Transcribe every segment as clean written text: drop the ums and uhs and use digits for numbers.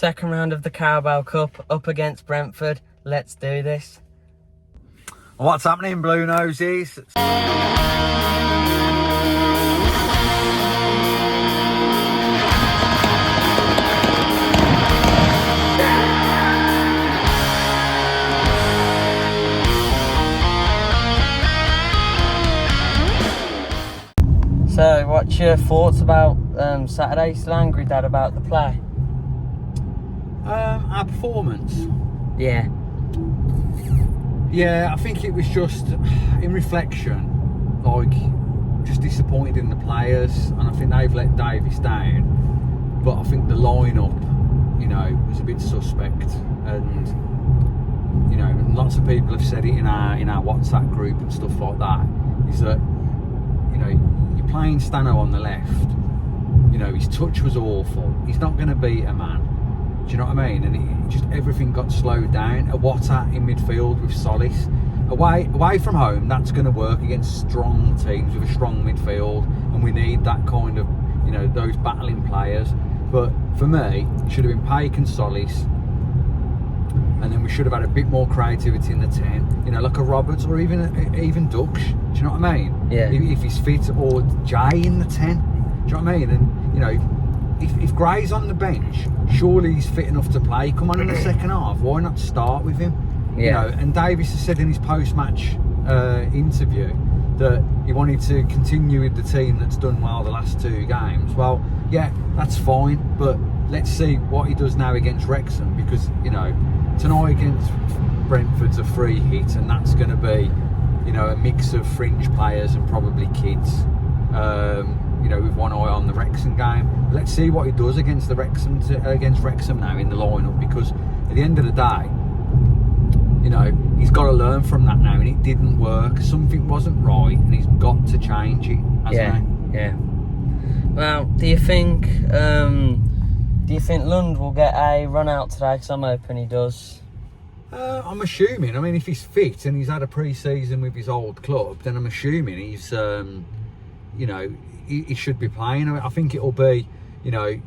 second round of the Carabao Cup up against Brentford. Let's do this. What's happening, Blue Noses? So, what's your thoughts about Saturday? Still angry, Dad, about the play? Our performance. Yeah. Yeah, I think it was just, in reflection, like, just disappointed in the players, and I think they've let Davies down. But I think the lineup, you know, was a bit suspect, and you know, lots of people have said it in our WhatsApp group and stuff like that. Is that, you know, you're playing Stano on the left. You know, his touch was awful. He's not going to beat a man. Do you know what I mean? And it just, everything got slowed down. A Wata in midfield with Solis. Away from home, that's going to work against strong teams with a strong midfield, and we need that kind of, you know, those battling players. But for me, it should have been Paik and Solis, and then we should have had a bit more creativity in the 10. You know, like a Roberts or even Dux. Do you know what I mean? Yeah. If he's fit, or Jay in the 10. Do you know what I mean? And you know, if Gray's on the bench, surely he's fit enough to play. Come on in the second half. Why not start with him? Yeah. You know, and Davies has said in his post-match interview that he wanted to continue with the team that's done well the last 2 games. Well, yeah, that's fine, but let's see what he does now against Wrexham, because, you know, tonight against Brentford's a free hit, and that's going to be, you know, a mix of fringe players and probably kids. You know, with one eye on the Wrexham game. Let's see what he does against Wrexham now in the lineup, because at the end of the day, you know, he's got to learn from that now, and it didn't work. Something wasn't right, and he's got to change it, hasn't he? Yeah. Well, do you think Lund will get a run out today? Because I'm hoping he does. I'm assuming. I mean, if he's fit and he's had a pre-season with his old club, then I'm assuming he's, you know, he should be playing. I think it'll be, you know,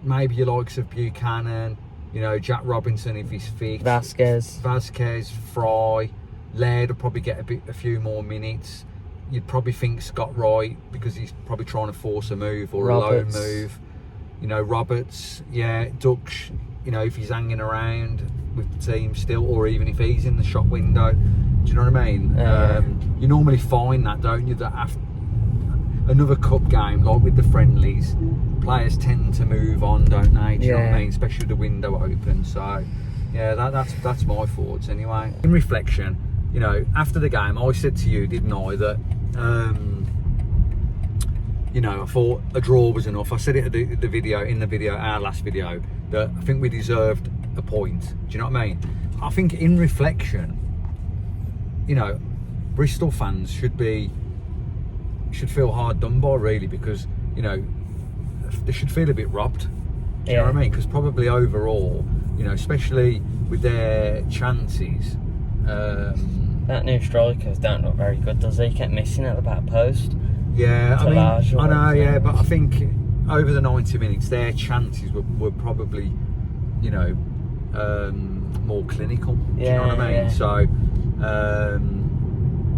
maybe your likes of Buchanan, you know, Jack Robinson if he's fit, Vasquez, Fry, Laird will probably get a few more minutes. You'd probably think Scott Wright, because he's probably trying to force a move or Roberts. a low move. You know, Roberts, yeah, Dux, you know, if he's hanging around with the team still, or even if he's in the shop window. Do you know what I mean? You normally find that, don't you, that after another cup game, like with the friendlies, players tend to move on, don't they? Do you know what I mean? Especially with the window open. So, yeah, that's my thoughts anyway. In reflection, you know, after the game, I said to you, didn't I, that, you know, I thought a draw was enough. I said it in the video, our last video, that I think we deserved a point. Do you know what I mean? I think in reflection, you know, Bristol fans should feel hard done by, really, because, you know, they should feel a bit robbed. Do you know what I mean? Because probably overall, you know, especially with their chances, that new strikers don't look very good, does he? He kept missing at the back post. Yeah, I mean, I know, yeah, but I think over the 90 minutes, their chances were probably, you know, more clinical. Do you know what I mean? Yeah. So,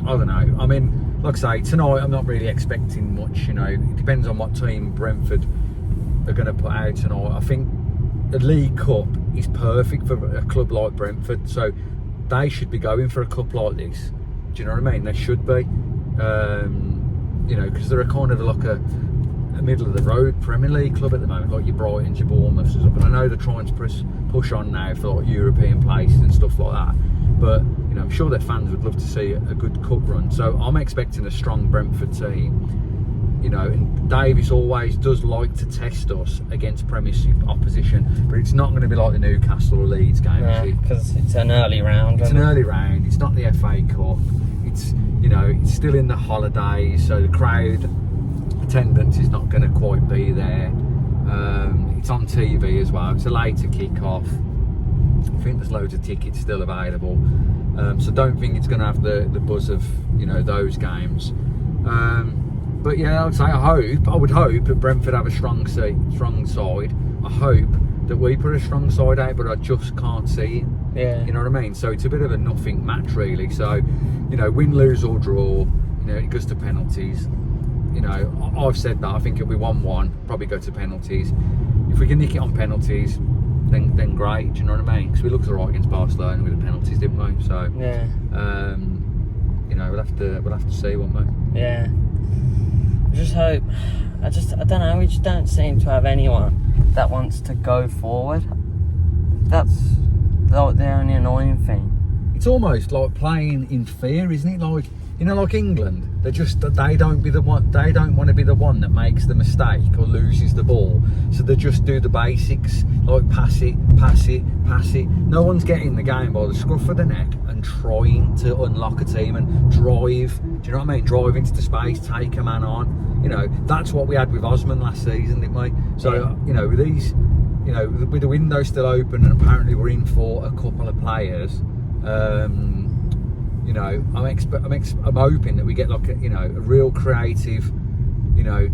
I don't know. I mean, like I say, tonight I'm not really expecting much. You know, it depends on what team Brentford are going to put out tonight. I think the League Cup is perfect for a club like Brentford, so they should be going for a cup like this. Do you know what I mean? They should be. You know, because they're a kind of like a middle of the road Premier League club at the moment, like your Brightons, your Bournemouths and stuff. And I know they're trying to push on now for like European places and stuff like that. But you know, I'm sure their fans would love to see a good cup run. So I'm expecting a strong Brentford team. You know, and Davies always does like to test us against Premiership opposition, but it's not going to be like the Newcastle or Leeds game, is it? Because it's an early round. It's an early round. It's not the FA Cup. It's, you know, it's still in the holidays, so the crowd attendance is not going to quite be there. It's on TV as well. It's a later kick-off. I think there's loads of tickets still available, so don't think it's going to have the buzz of, you know, those games. But yeah, I would hope that Brentford have a strong side. I hope that we put a strong side out, but I just can't see it. Yeah. You know what I mean? So it's a bit of a nothing match, really. So, you know, win, lose or draw, you know, it goes to penalties. You know, I've said that. I think it'll be 1-1, probably go to penalties. If we can nick it on penalties, then great. Do you know what I mean? Because we looked alright against Barcelona with the penalties, didn't we? So, yeah. You know, we'll have to see, won't we? Yeah. I just hope. I don't know. We just don't seem to have anyone that wants to go forward. That's the only annoying thing. It's almost like playing in fear, isn't it? Like, you know, like England, they don't want to be the one that makes the mistake or loses the ball, so they just do the basics, like pass it. No one's getting the game by the scruff of the neck and trying to unlock a team and drive. Do you know what I mean? Drive into the space, take a man on. You know, that's what we had with ABYSMAL last season, didn't we? So, you know, with these, you know, with the window still open, and apparently we're in for a couple of players. You know, I'm hoping that we get like a real creative, you know,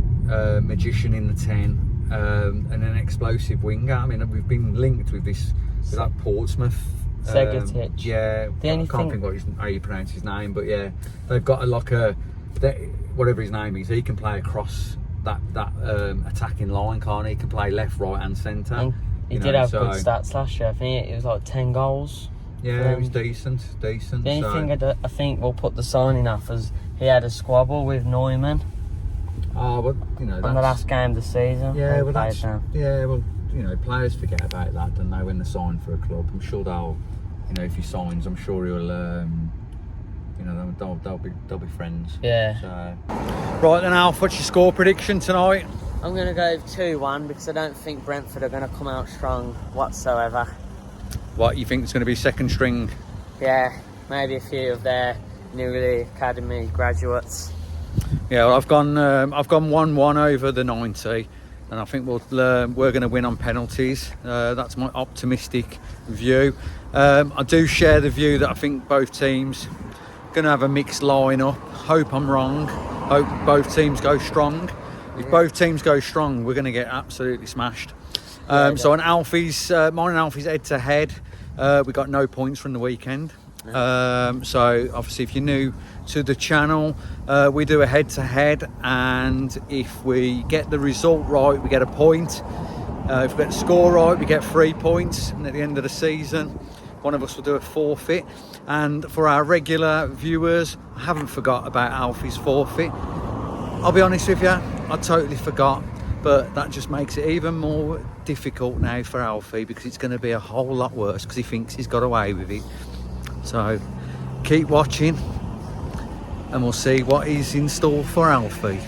magician in the 10, and an explosive winger. I mean, we've been linked with that Portsmouth. Segatic. Yeah, I can't think how you pronounce his name, but yeah, they've got whatever his name is. He can play across that attacking line, can't he? He can play left, right, and centre. And he did have good stats last year. I think it was like 10 goals. Yeah, it was decent. The only thing I think we'll put the signing off is he had a squabble with Neumann. Oh, but you know, on the last game of the season. Yeah, well, you know, players forget about that, don't they, when they sign for a club? I'm sure they'll, you know, if he signs, I'm sure he'll, you know, they'll be friends. Yeah. So. Right then, Alf, what's your score prediction tonight? I'm going to go 2-1 because I don't think Brentford are going to come out strong whatsoever. What, you think it's going to be second string? Yeah, maybe a few of their newly academy graduates. Yeah, well, I've gone 1-1 over the 90, and I think we're going to win on penalties. That's my optimistic view. I do share the view that I think both teams are going to have a mixed lineup. Hope I'm wrong. Hope both teams go strong. If both teams go strong, we're going to get absolutely smashed. So on Alfie's, mine and Alfie's head-to-head, we got no points from the weekend. So obviously, if you're new to the channel, we do a head-to-head, and if we get the result right, we get a point. If we get the score right, we get 3 points, and at the end of the season, one of us will do a forfeit. And for our regular viewers, I haven't forgot about Alfie's forfeit. I'll be honest with you, I totally forgot. But that just makes it even more difficult now for Alfie, because it's going to be a whole lot worse because he thinks he's got away with it. So keep watching and we'll see what is in store for Alfie.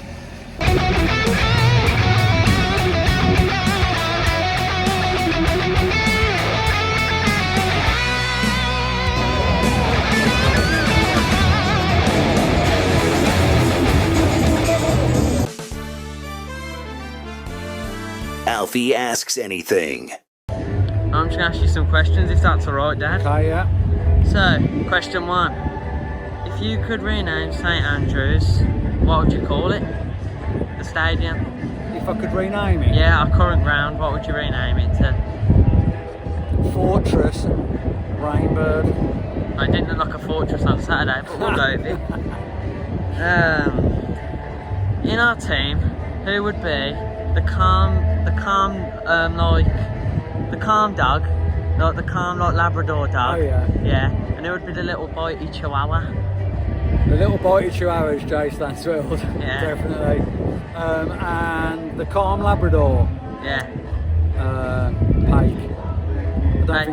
Alfie Asks Anything. I'm just going to ask you some questions, if that's alright, Dad. Okay, yeah. So, question 1. If you could rename St Andrews, what would you call it? The stadium? If I could rename it? Yeah, our current ground, what would you rename it to? Fortress Rainbird. I didn't look like a fortress on Saturday, but we'll go with it. In our team, who would be the calm dog, like the calm Labrador dog? Oh yeah. Yeah, and it would be the little bitey Chihuahua. The little bitey Chihuahua is Jay Stansfield. Yeah. Definitely. And the calm Labrador. Yeah. Pike. I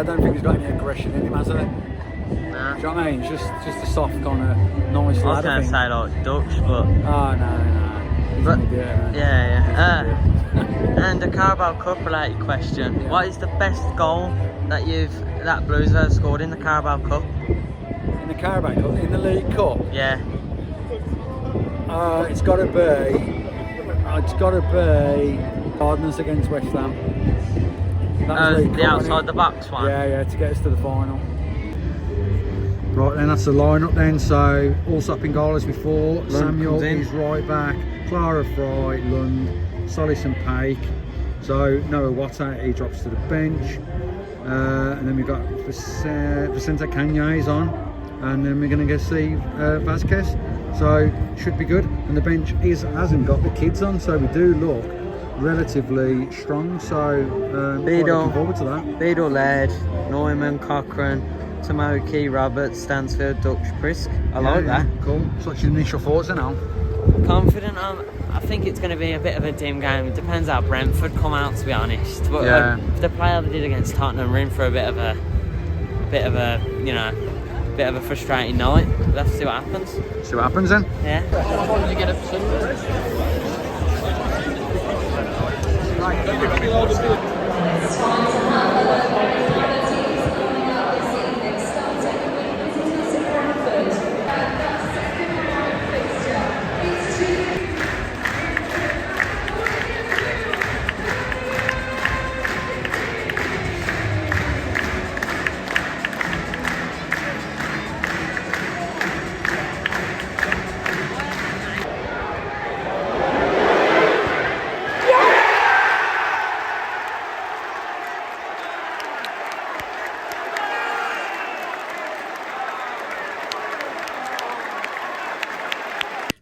don't think he's got any aggression in him, has he? No. Do you know what I mean? Just a soft kind of nice I was lad. going to say like Dutch, but... Oh no. He's an idiot, man. Yeah. And a Carabao Cup related question. Yeah. What is the best goal that Blues have scored in the Carabao Cup? In the Carabao Cup? In the League Cup? Yeah. It's got to be Gardner's against West Ham. The outside the box one? Yeah, to get us to the final. Right then, that's the lineup then. So, Allsop in goal as before. Lund Samuel comes in. is right back. Clara Fry, Lund, Solis and Pake. So Noah Watta, he drops to the bench. And then we've got Vicente Canya's on. And then we're going to go see Vasquez. So should be good. And the bench hasn't got the kids on, so we do look relatively strong. So quite looking forward to that. Beadle Laird, Neumann, Cochrane, Tomoki, Roberts, Stansfield, Dutch, Prisk. I like that. Cool. So what's your initial thoughts then, Al? Confident. I think it's going to be a bit of a dim game. It depends how Brentford come out, to be honest. But if they play how they did against Tottenham, we're in for a bit of a frustrating night. We'll have to see what happens. See what happens then? Yeah.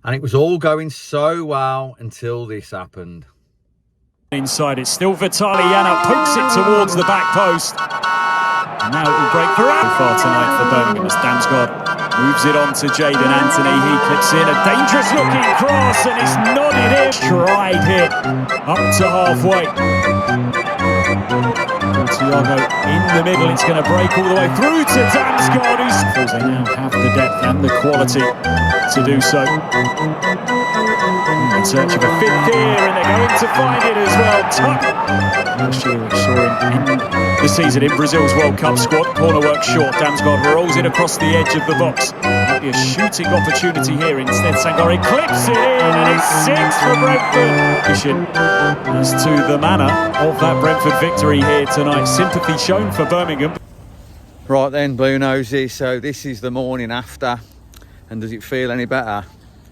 And it was all going so well until this happened. Inside, it's still Vitali. Yana pokes it towards the back post. And now it will break for far tonight for Birmingham as Damsgaard moves it on to Jaden Anthony. He clips in a dangerous looking cross and it's nodded in. Tried hit up to halfway. Thiago in the middle. It's going to break all the way through to Damsgaard, who feels they now have the depth and the quality to do so. In search of a fifth here, and they're going to find it as well. Last year we saw him end the season in Brazil's World Cup squad. Corner work short. Damsgaard rolls it across the edge of the box. Might be a shooting opportunity here. Instead, Sangare clips it in, and it's 6 for Brentford. As to the manner of that Brentford victory here tonight, sympathy shown for Birmingham. Right then, Blue Noses, so this is the morning after. And does it feel any better?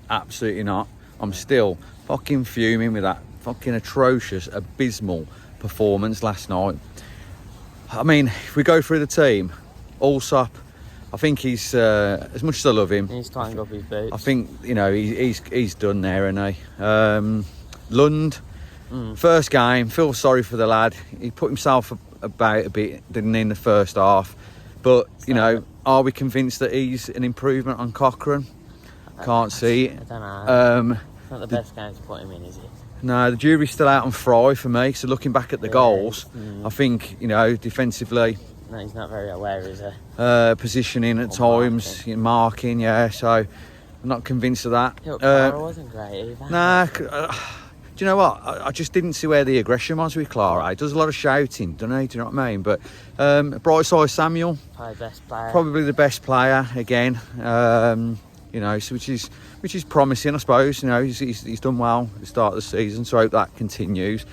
Absolutely not. I'm still fucking fuming with that fucking atrocious, abysmal performance last night. I mean, if we go through the team, Allsop, I think he's, as much as I love him, He's tying up his boots. I think, you know, he's done there, isn't he? Lund, first game, feel sorry for the lad. He put himself about a bit, didn't he, in the first half. But, you know, are we convinced that he's an improvement on Cochrane? Can't see it. I don't know. It's not the best game to put him in, is it? No, the jury's still out on Fry for me. So looking back at the goals, I think, you know, defensively... No, he's not very aware, is he? Positioning at times, marking, yeah. So I'm not convinced of that. Clara wasn't great either. Nah, do you know what? I just didn't see where the aggression was with Clara. He does a lot of shouting, doesn't he? Do you know what I mean? But Brightside Samuel, probably the best player again. You know, so which is promising, I suppose. You know, he's done well at the start of the season, so I hope that continues.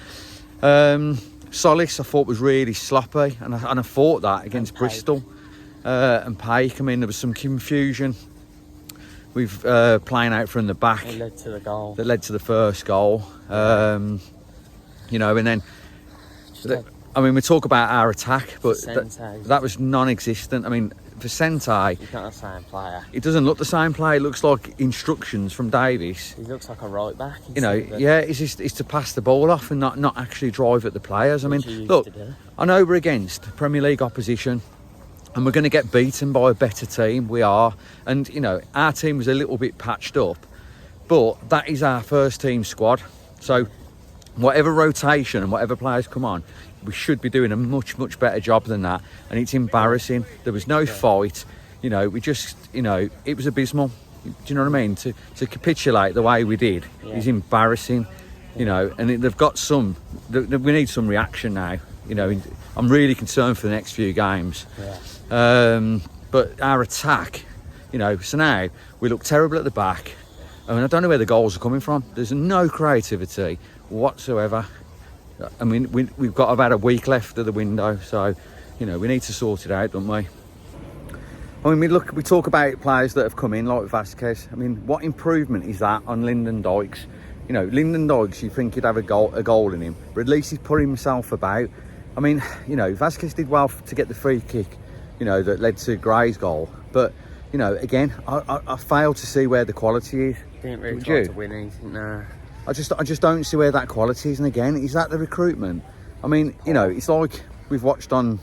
Solis, I thought was really sloppy, and I thought that against Bristol and Pake. I mean, there was some confusion with playing out from the back. It led to the goal. That led to the first goal. You know, and then I mean, we talk about our attack, but that was non-existent. I mean, Vicente, he's not the same player. He doesn't look the same player. It looks like instructions from Davies. He looks like a right back. You know, yeah, it's to pass the ball off and not actually drive at the players. I mean, look, I know we're against Premier League opposition and we're going to get beaten by a better team. We are. And, you know, our team was a little bit patched up, but that is our first team squad. So whatever rotation and whatever players come on, we should be doing a much better job than that. And it's embarrassing. There was no fight. You know, we just, you know, it was abysmal. Do you know what I mean? To capitulate the way we did is embarrassing. You know, and they've got some. We need some reaction now. You know, I'm really concerned for the next few games. But our attack, you know, so now we look terrible at the back. I mean, I don't know where the goals are coming from. There's no creativity whatsoever. I mean, we've got about a week left of the window, so, you know, we need to sort it out, don't we? I mean, we talk about players that have come in, like Vasquez. I mean, what improvement is that on Lyndon Dykes? You know, Lyndon Dykes, you think he'd have a goal in him, but at least he's put himself about. I mean, you know, Vasquez did well to get the free kick, you know, that led to Gray's goal. But, you know, again, I fail to see where the quality is. Didn't really try to win anything, no. I just don't see where that quality is. And again, is that the recruitment? I mean, you know, it's like we've watched on,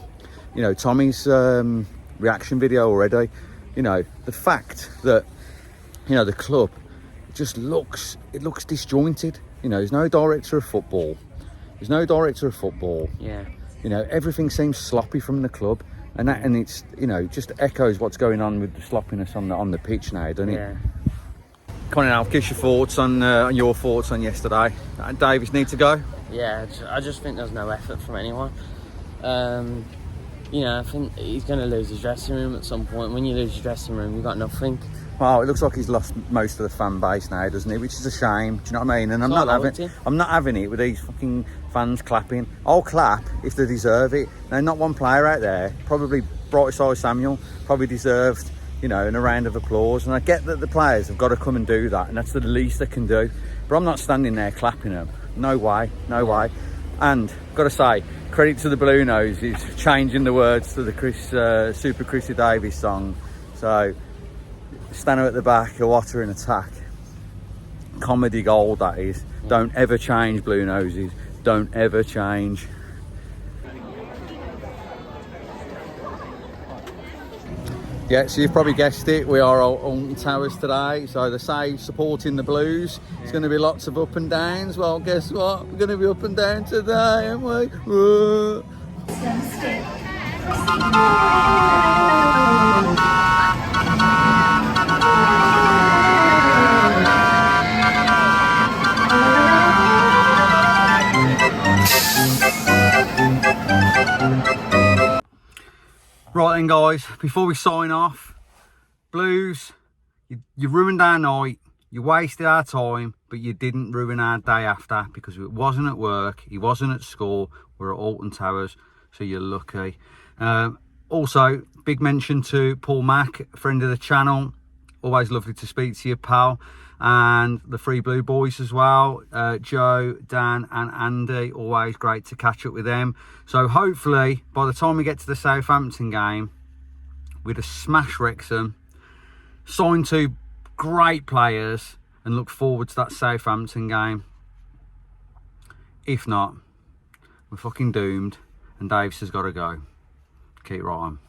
you know, Tommy's reaction video already. You know, the fact that, you know, the club just looks disjointed. You know, there's no director of football. Yeah. You know, everything seems sloppy from the club, and it's, you know, just echoes what's going on with the sloppiness on the pitch now, doesn't it? Yeah. Come on, Alf, give us your thoughts on your thoughts on yesterday. Davies need to go. Yeah, I just think there's no effort from anyone. You know, I think he's going to lose his dressing room at some point. When you lose your dressing room, you've got nothing. Well, it looks like he's lost most of the fan base now, doesn't he? Which is a shame. Do you know what I mean? And I'm not having it with these fucking fans clapping. I'll clap if they deserve it. Now, not one player out there, probably Brightside Samuel, probably deserved, you know, a round of applause. And I get that the players have got to come and do that, and that's the least they can do. But I'm not standing there clapping them. No way. And got to say, credit to the Blue Noses changing the words to the Super Chrissy Davies song. So, Stano at the back, Iwata in attack. Comedy gold, that is. Don't ever change, Blue Noses. Don't ever change. Yeah, so you've probably guessed it. We are on Towers today. So they say supporting the Blues. It's going to be lots of up and downs. Well, guess what? We're going to be up and down today, aren't we? Whoa. Right then, guys, before we sign off, Blues, you ruined our night, you wasted our time, but you didn't ruin our day after, because it wasn't at work, he wasn't at school, we're at Alton Towers, so you're lucky. Also, big mention to Paul Mack, friend of the channel. Always lovely to speak to you, pal. And the Three Blue Boys as well, Joe, Dan and Andy, always great to catch up with them. So hopefully by the time we get to the Southampton game, we'd have smashed Wrexham, signed 2 great players, and look forward to that Southampton game. If not, we're fucking doomed, and Davies has got to go. Keep right on.